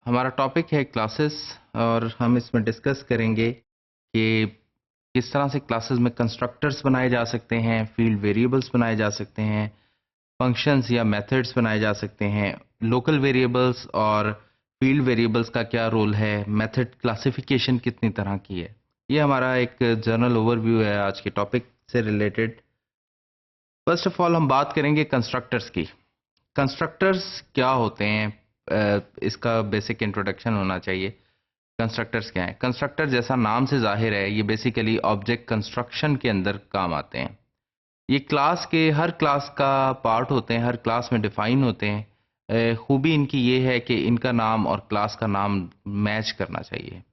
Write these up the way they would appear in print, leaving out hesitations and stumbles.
हमारा टॉपिक है क्लासेस और हम इसमें डिस्कस करेंगे कि किस तरह से क्लासेस में कंस्ट्रक्टर्स बनाए जा सकते हैं, फील्ड वेरिएबल्स बनाए जा सकते हैं, फंक्शंस या मेथड्स बनाए जा सकते हैं, लोकल वेरिएबल्स और फील्ड वेरिएबल्स का क्या रोल है, मेथड क्लासिफिकेशन कितनी तरह की है। ये हमारा एक जनरल ओवरव्यू है आज के टॉपिक से रिलेटेड। फर्स्ट ऑफ ऑल हम बात करेंगे कंस्ट्रक्टर्स की। कंस्ट्रक्टर्स क्या होते हैं, इसका बेसिक इंट्रोडक्शन होना चाहिए। कंस्ट्रक्टर्स क्या है? कंस्ट्रक्टर जैसा नाम से जाहिर है, ये बेसिकली ऑब्जेक्ट कंस्ट्रक्शन के अंदर काम आते हैं। ये क्लास के हर क्लास का पार्ट होते हैं, हर क्लास में डिफाइन होते हैं। खूबी इनकी ये है कि इनका नाम और क्लास का नाम मैच करना चाहिए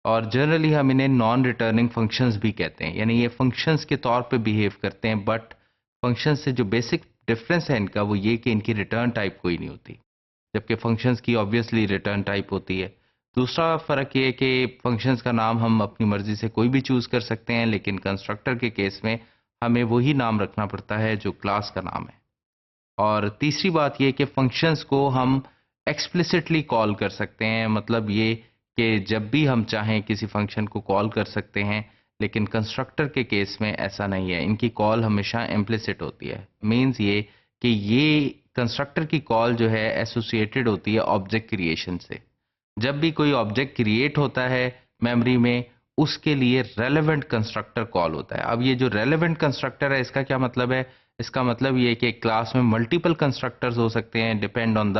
और जनरली हम इन्हें नॉन रिटर्निंग फंक्शंस भी कहते हैं, यानी ये फंक्शंस के तौर पे बिहेव करते हैं, बट फंक्शन से जो बेसिक डिफरेंस है इनका वो ये कि इनकी रिटर्न टाइप कोई नहीं होती, जबकि फंक्शंस की ऑब्वियसली रिटर्न टाइप होती है। दूसरा फ़र्क ये है कि फंक्शंस का नाम हम अपनी मर्जी से कोई भी चूज़ कर सकते हैं, लेकिन कंस्ट्रक्टर के केस में हमें वही नाम रखना पड़ता है जो क्लास का नाम है। और तीसरी बात ये कि फंक्शंस को हम एक्सप्लिसिटली कॉल कर सकते हैं, मतलब ये कि जब भी हम चाहें किसी फंक्शन को कॉल कर सकते हैं, लेकिन कंस्ट्रक्टर के केस में ऐसा नहीं है। इनकी कॉल हमेशा इम्प्लिसिट होती है। मीन्स ये कि ये कंस्ट्रक्टर की कॉल जो है एसोसिएटेड होती है ऑब्जेक्ट क्रिएशन से। जब भी कोई ऑब्जेक्ट क्रिएट होता है मेमोरी में, उसके लिए रेलेवेंट कंस्ट्रक्टर कॉल होता है। अब ये जो रेलेवेंट कंस्ट्रक्टर है, इसका क्या मतलब है? इसका मतलब ये है कि क्लास में मल्टीपल कंस्ट्रक्टर्स हो सकते हैं, depend on the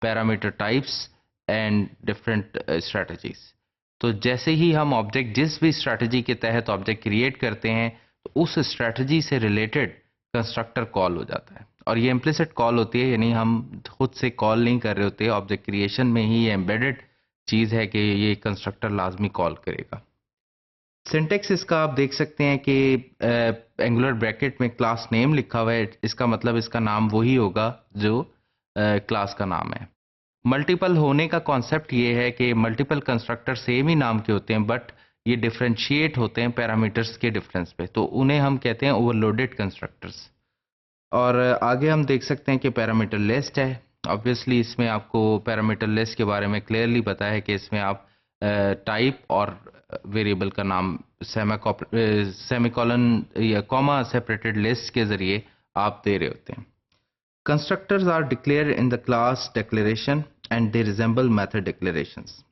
parameter types and different strategies. तो जैसे ही हम ऑब्जेक्ट, जिस भी स्ट्रेटजी के तहत ऑब्जेक्ट क्रिएट करते हैं, तो उस स्ट्रेटजी से रिलेटेड कंस्ट्रक्टर कॉल हो जाता है। और ये इम्प्लिसिट कॉल होती है, यानी हम खुद से कॉल नहीं कर रहे होते, ऑब्जेक्ट क्रिएशन में ही एम्बेडेड चीज़ है कि ये कंस्ट्रक्टर लाजमी कॉल करेगा। सिंटेक्स इसका आप देख सकते हैं कि एंगुलर ब्रैकेट में क्लास नेम लिखा हुआ है, इसका मतलब इसका नाम वही होगा जो क्लास का नाम है। मल्टीपल होने का कॉन्सेप्ट ये है कि मल्टीपल कंस्ट्रक्टर सेम ही नाम के होते हैं, बट ये डिफरेंशिएट होते हैं पैरामीटर्स के डिफरेंस पे, तो उन्हें हम कहते हैं ओवरलोडेड कंस्ट्रक्टर्स। और आगे हम देख सकते हैं कि पैरामीटर लिस्ट है। ऑब्वियसली इसमें आपको पैरामीटर लिस्ट के बारे में क्लियरली पता है कि इसमें आप टाइप और वेरिएबल का नाम सेमीकोलन या कॉमा सेपरेटेड लिस्ट के जरिए आप दे रहे होते हैं। Constructors are declared in the class declaration and they resemble method declarations.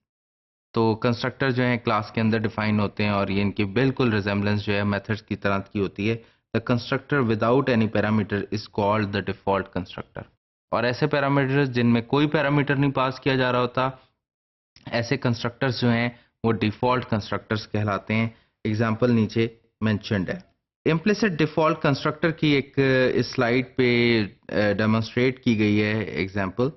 तो कंस्ट्रक्टर जो है क्लास के अंदर डिफाइन होते हैं और ये इनकी बिल्कुल रिजेंबलेंस जो है मेथड्स की तरह की होती है। The constructor without any parameter is called the default constructor. और ऐसे पैरामीटर्स जिनमें कोई पैरामीटर नहीं पास किया जा रहा होता, ऐसे कंस्ट्रक्टर्स जो हैं वो डिफॉल्ट कंस्ट्रक्टर्स कहलाते हैं। एग्जाम्पल नीचे मेंशन्ड है। इम्प्लिसिट डिफॉल्ट कंस्ट्रक्टर की एक इस स्लाइड पे डेमोन्स्ट्रेट की गई है एग्जाम्पल।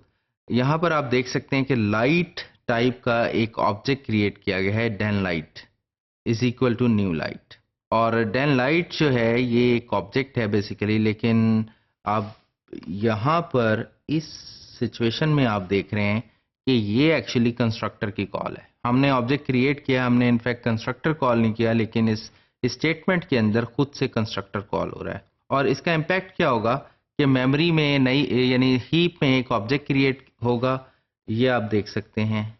यहाँ पर आप देख सकते हैं कि लाइट टाइप का एक ऑब्जेक्ट क्रिएट किया गया है, den light is equal to new light. और डेन लाइट जो है ये एक ऑब्जेक्ट है बेसिकली, लेकिन आप यहाँ पर इस सिचुएशन में आप देख रहे हैं कि ये एक्चुअली कंस्ट्रक्टर की कॉल है। हमने ऑब्जेक्ट क्रिएट किया, हमने इनफैक्ट कंस्ट्रक्टर कॉल नहीं किया, लेकिन इस स्टेटमेंट के अंदर खुद से कंस्ट्रक्टर कॉल हो रहा है। और इसका इम्पैक्ट क्या होगा कि मेमोरी में नई, यानी हीप में एक ऑब्जेक्ट क्रिएट होगा, ये आप देख सकते हैं,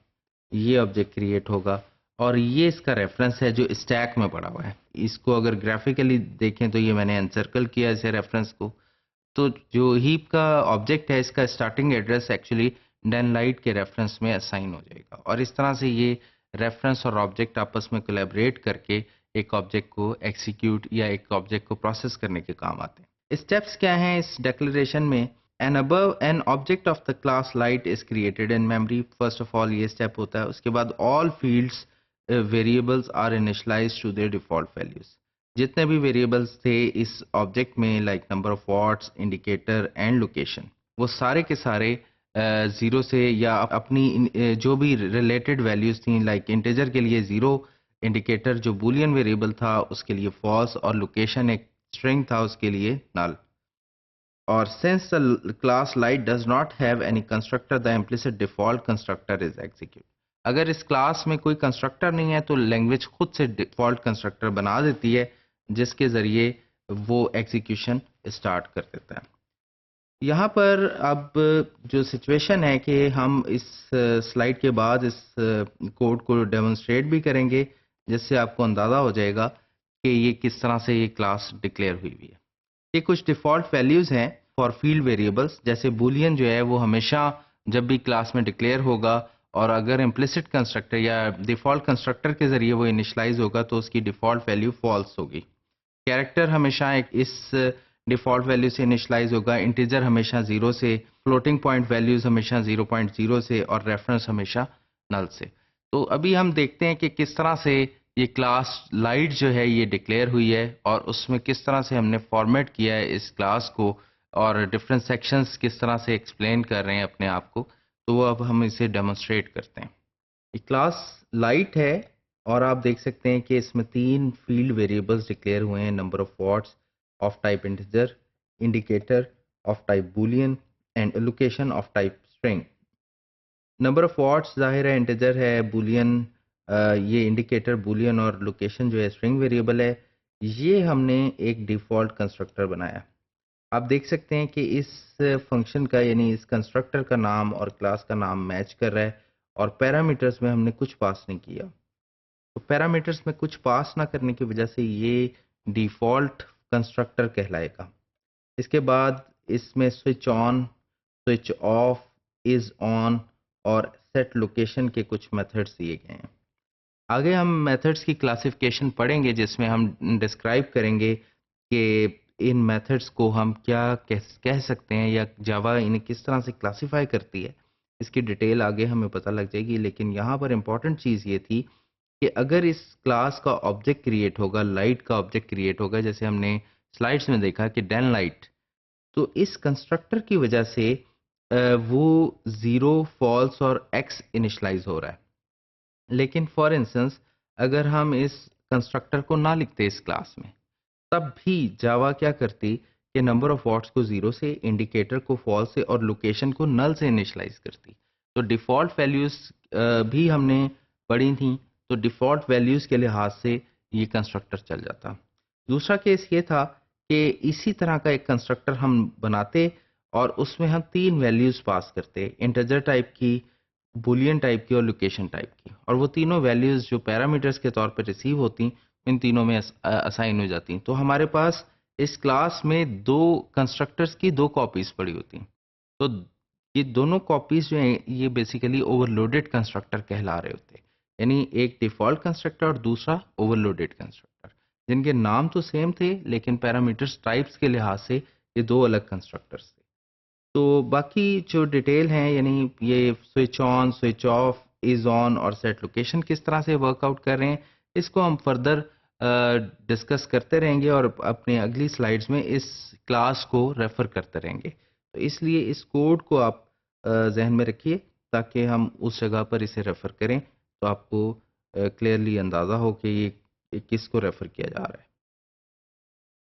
ये ऑब्जेक्ट क्रिएट होगा और ये इसका रेफरेंस है जो स्टैक में पड़ा हुआ है। इसको अगर ग्राफिकली देखें तो ये मैंने एनसर्कल किया इसे रेफरेंस को। तो जो हीप का ऑब्जेक्ट है, इसका starting address actually den light के रेफरेंस में असाइन हो जाएगा और इस तरह से ये रेफरेंस और ऑब्जेक्ट आपस में कोलैबोरेट करके एक ऑब्जेक्ट को एग्जीक्यूट या एक ऑब्जेक्ट को प्रोसेस करने के काम आते हैं। स्टेप्स क्या हैं इस डिक्लेरेशन में? an object of the class light is created in memory। First of all ये स्टेप होता है। उसके बाद all fields variables are initialized to their default values। जितने भी वेरिएबल्स थे इस ऑब्जेक्ट में, like number of what's, indicator and location, वो सारे के सारे जीरो से या अपनी जो भी रिलेटेड वैल्यूज थी, लाइक इंटीजर के लिए जीरो, इंडिकेटर जो बूलियन वेरिएबल था उसके लिए फॉल्स और लोकेशन एक स्ट्रिंग था उसके लिए नल। और since the class light does not have any constructor, the implicit default constructor is execute। अगर इस क्लास में कोई कंस्ट्रक्टर नहीं है तो लैंग्वेज खुद से डिफॉल्ट कंस्ट्रक्टर बना देती है, जिसके जरिए वो एग्जीक्यूशन स्टार्ट कर देता है। यहाँ पर अब जो सिचुएशन है कि हम इस स्लाइड के बाद इस कोड को डेमोन्स्ट्रेट भी करेंगे, जिससे आपको अंदाज़ा हो जाएगा कि ये किस तरह से ये क्लास डिक्लेयर हुई हुई है। ये कुछ डिफ़ॉल्ट वैल्यूज़ हैं फॉर फील्ड वेरिएबल्स, जैसे बूलियन जो है वो हमेशा जब भी क्लास में डिक्लेयर होगा और अगर इम्प्लिसिट कंस्ट्रक्टर या डिफ़ॉल्ट कंस्ट्रक्टर के ज़रिए वो इनिशलाइज होगा तो उसकी डिफ़ॉल्ट वैल्यू फॉल्स होगी। कैरेक्टर हमेशा एक इस डिफ़ॉल्ट वैल्यू से इनिशलाइज होगा, इंटीजर हमेशा 0 से, फ्लोटिंग पॉइंट वैल्यूज़ हमेशा 0.0 से और रेफरेंस हमेशा नल से। तो अभी हम देखते हैं कि किस तरह से ये क्लास लाइट जो है ये डिक्लेयर हुई है और उसमें किस तरह से हमने फॉर्मेट किया है इस क्लास को और डिफरेंट सेक्शंस किस तरह से एक्सप्लेन कर रहे हैं अपने आप को। तो वो अब हम इसे डेमोन्स्ट्रेट करते हैं। ये क्लास लाइट है और आप देख सकते हैं कि इसमें 3 फील्ड वेरिएबल्स डिक्लेयर हुए हैं, number of what's of type integer, indicator of type Boolean and location of type string. Number of what's ज़ाहिर है इंटीजर है, बूलियन ये इंडिकेटर बूलियन और लोकेशन जो है स्ट्रिंग वेरिएबल है। ये हमने एक डिफ़ॉल्ट कंस्ट्रक्टर बनाया। आप देख सकते हैं कि इस फंक्शन का यानी इस कंस्ट्रक्टर का नाम और क्लास का नाम मैच कर रहा है और पैरामीटर्स में हमने कुछ पास नहीं किया। तो पैरामीटर्स में कुछ पास ना करने की वजह से ये डिफ़ॉल्ट कंस्ट्रक्टर कहलाएगा। इसके बाद इसमें switch on, switch off, is on और सेट लोकेशन के कुछ मेथड्स दिए गए हैं। आगे हम मेथड्स की क्लासिफिकेशन पढ़ेंगे जिसमें हम डिस्क्राइब करेंगे कि इन मेथड्स को हम क्या कह सकते हैं या जावा इन्हें किस तरह से क्लासिफाई करती है। इसकी डिटेल आगे हमें पता लग जाएगी, लेकिन यहाँ पर इम्पॉर्टेंट चीज़ ये थी कि अगर इस क्लास का ऑब्जेक्ट क्रिएट होगा, लाइट का ऑब्जेक्ट क्रिएट होगा, जैसे हमने स्लाइड्स में देखा कि डेन लाइट, तो इस कंस्ट्रक्टर की वजह से वो 0, फॉल्स और एक्स इनिशलाइज हो रहा है। लेकिन फॉर इंस्टेंस अगर हम इस कंस्ट्रक्टर को ना लिखते इस क्लास में, तब भी जावा क्या करती कि नंबर ऑफ वॉट्स को 0 से, इंडिकेटर को फॉल्स से और लोकेशन को नल से इनिशलाइज करती। तो डिफ़ॉल्ट वैल्यूज़ भी हमने पढ़ी थी, तो डिफ़ॉल्ट वैल्यूज़ के लिहाज से ये कंस्ट्रक्टर चल जाता। दूसरा केस ये था कि इसी तरह का एक कंस्ट्रक्टर हम बनाते और उसमें हम 3 वैल्यूज़ पास करते, इंटीजर टाइप की, बूलियन टाइप की और लोकेशन टाइप की, और वो तीनों वैल्यूज़ जो पैरामीटर्स के तौर पर रिसीव होती इन तीनों में असाइन हो जाती। तो हमारे पास इस क्लास में 2 कंस्ट्रक्टर्स की 2 कॉपीज़ पड़ी होती। तो ये दोनों कॉपीज़ जो हैं ये बेसिकली ओवरलोडेड कंस्ट्रक्टर कहला रहे होते। यानी एक डिफ़ॉल्ट कंस्ट्रक्टर और दूसरा ओवरलोडेड कंस्ट्रक्टर, जिनके नाम तो सेम थे लेकिन पैरामीटर्स टाइप्स के लिहाज से ये 2 अलग कंस्ट्रक्टर्स थे। तो बाकी जो डिटेल हैं यानी ये switch on, switch off, is on और सेट लोकेशन किस तरह से वर्कआउट कर रहे हैं, इसको हम फर्दर डिस्कस करते रहेंगे और अपने अगली स्लाइड्स में इस क्लास को रेफर करते रहेंगे। तो इसलिए इस कोड को आप जहन में रखिए ताकि हम उस जगह पर इसे रेफर करें तो आपको क्लियरली अंदाज़ा हो कि ये किसको रेफर किया जा रहा है।